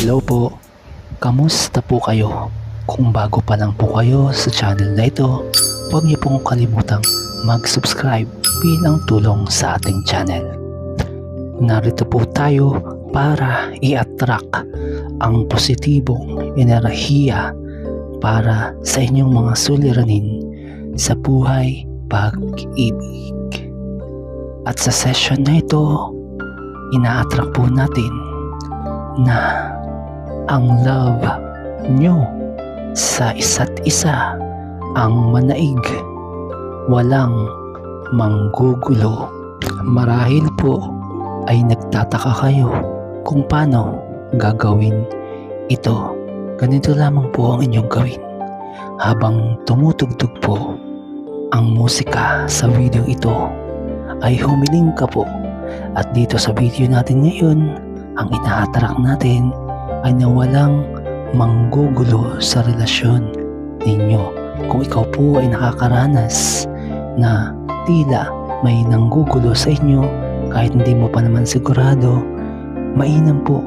Hello po, kamusta po kayo? Kung bago pa lang po kayo sa channel na ito, huwag niyo pong kalimutang mag-subscribe bilang tulong sa ating channel. Narito po tayo para i-attract ang positibong enerhiya para sa inyong mga suliranin sa buhay pag-ibig. At sa session na ito, ina-attract po natin na ang love nyo sa isa't isa ang manaig, walang manggugulo. Marahil po ay nagtataka kayo kung paano gagawin ito. Ganito lamang po ang inyong gawin. Habang tumutugtog po ang musika sa video ito, ay humiling ka po. At dito sa video natin ngayon, ang ina-attract natin ay na walang manggugulo sa relasyon ninyo. Kung ikaw po ay nakakaranas na tila may nanggugulo sa inyo kahit hindi mo pa naman sigurado, mainam po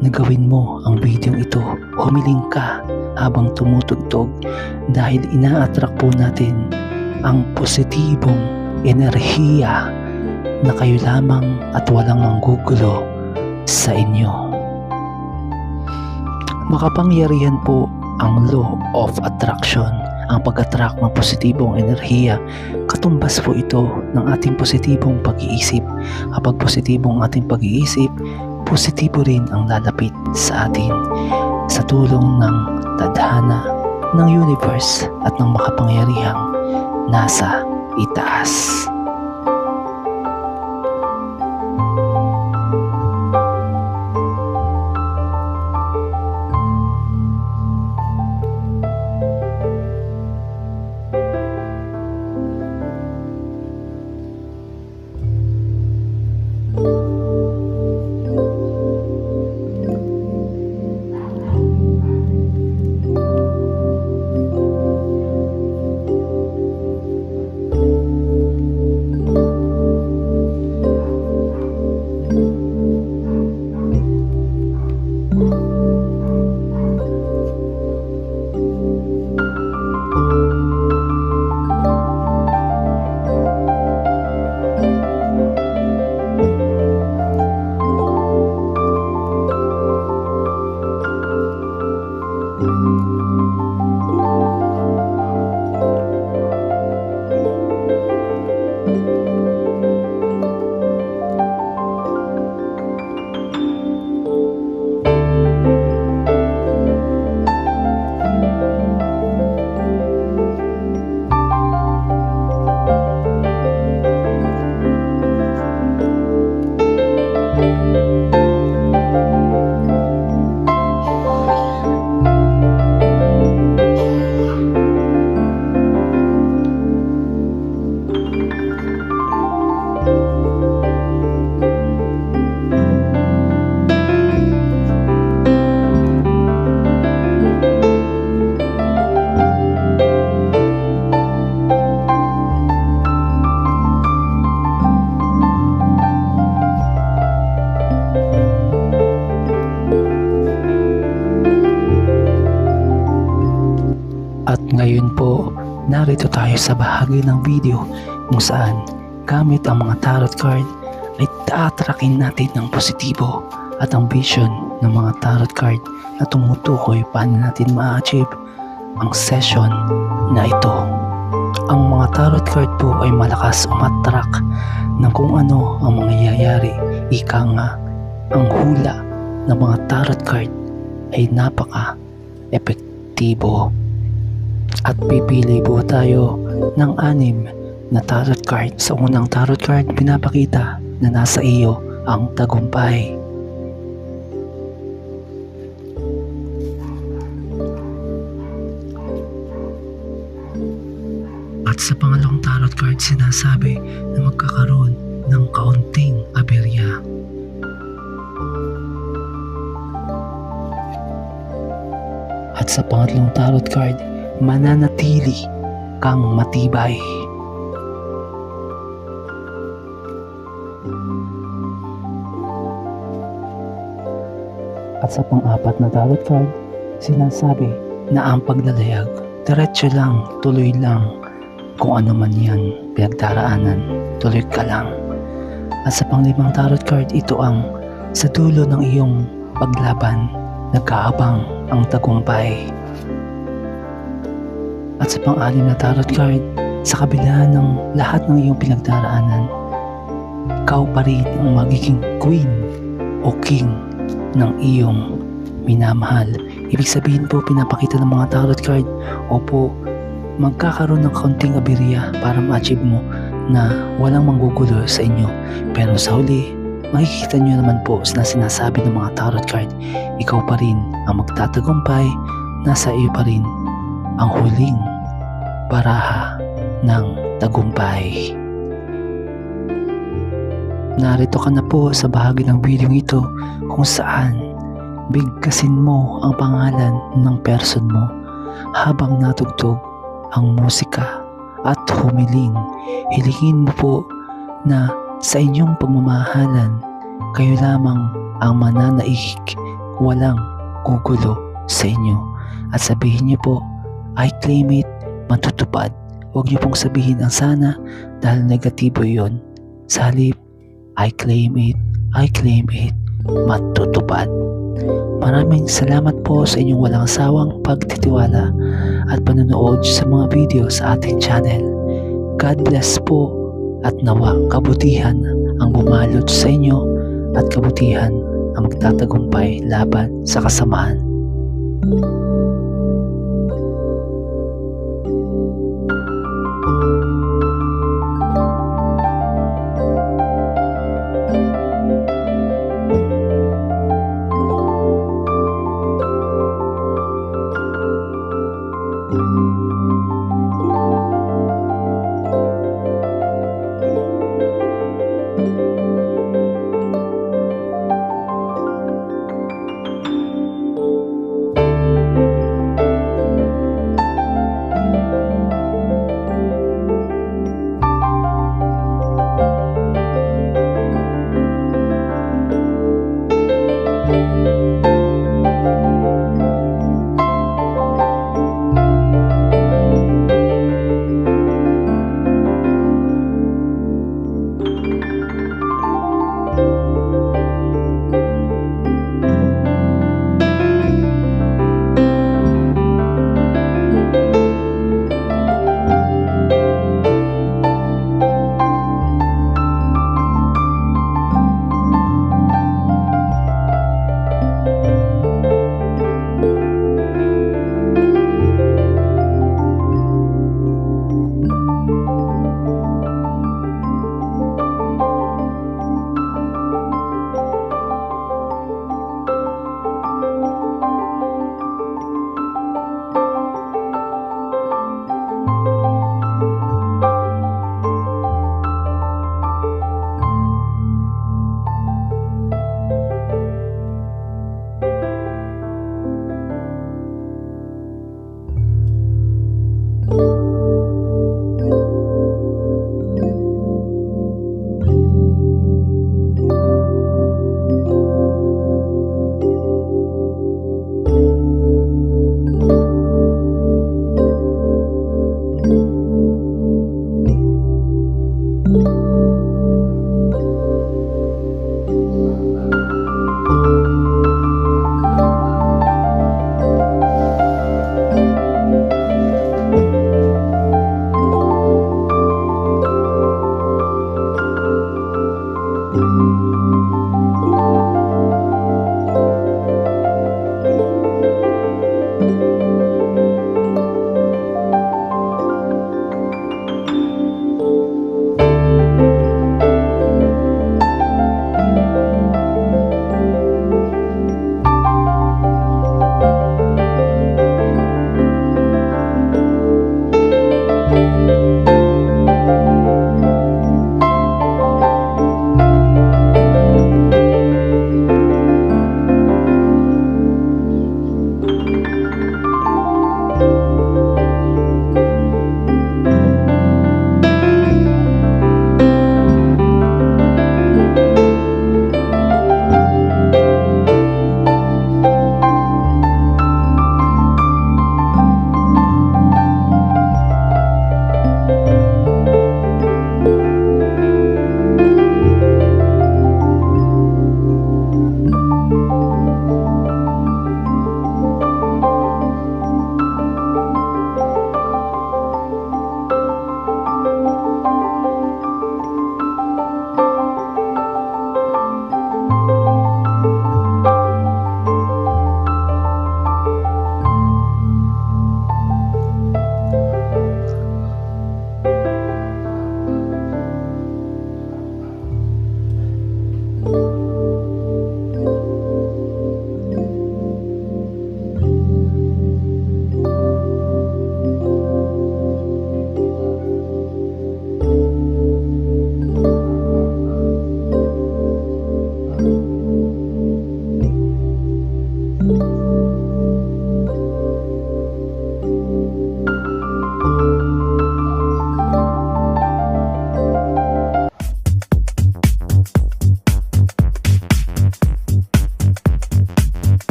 na gawin mo ang video ito. Humiling ka habang tumutugtog dahil ina-attract po natin ang positibong enerhiya na kayo lamang at walang manggugulo sa inyo. Makapangyarihan po ang law of attraction, ang pag-attract ng positibong enerhiya. Katumbas po ito ng ating positibong pag-iisip. Kapag positibong ating pag-iisip, positibo rin ang lalapit sa atin sa tulong ng tadhana ng universe at ng makapangyarihang nasa itaas. At ngayon po, narito tayo sa bahagi ng video kung saan gamit ang mga tarot card ay taatrakin natin ng positibo at ang vision ng mga tarot card na tumutukoy paano natin ma-achieve ang session na ito. Ang mga tarot card po ay malakas umattract ng kung ano ang mangyayari. Ika nga, ang hula ng mga tarot card ay napaka-epektibo. At pipili po tayo ng 6 na tarot card. Sa unang tarot card, pinapakita na nasa iyo ang tagumpay. At sa pangalawang tarot card, sinasabi na magkakaroon ng kaunting aberya. At sa pangatlong tarot card, mananatili kang matibay. At sa pang-apat na tarot card, sinasabi na ang paglalayag, diretso lang, tuloy lang. Kung ano man yan, pinagdaraanan, tuloy ka lang. At sa pang-limang tarot card, ito ang sa dulo ng iyong paglaban, nagkaabang ang tagumpay. At sa pang-anim na tarot card, sa kabila ng lahat ng iyong pinagdaraanan, ikaw pa rin ang magiging queen o king ng iyong minamahal. Ibig sabihin po, pinapakita ng mga tarot card, opo, magkakaroon ng kaunting aberya para ma-achieve mo na walang manggugulo sa inyo. Pero sa huli, makikita nyo naman po na sinasabi ng mga tarot card, ikaw pa rin ang magtatagumpay, nasa iyo pa rin ang huling baraha ng tagumpay. Narito ka na po sa bahagi ng video ito kung saan bigkasin mo ang pangalan ng person mo habang natugtog ang musika at humiling. Hilingin mo po na sa inyong pagmamahalan, kayo lamang ang mananaig, walang gugulo sa inyo. At sabihin niyo po, I claim it, matutupad. Huwag niyo pong sabihin ang sana dahil negatibo yon. Sa halip, I claim it, matutupad. Maraming salamat po sa inyong walang sawang pagtitiwala at panonood sa mga video sa ating channel. God bless po at nawa kabutihan ang bumalot sa inyo at kabutihan ang magtatagumpay laban sa kasamaan.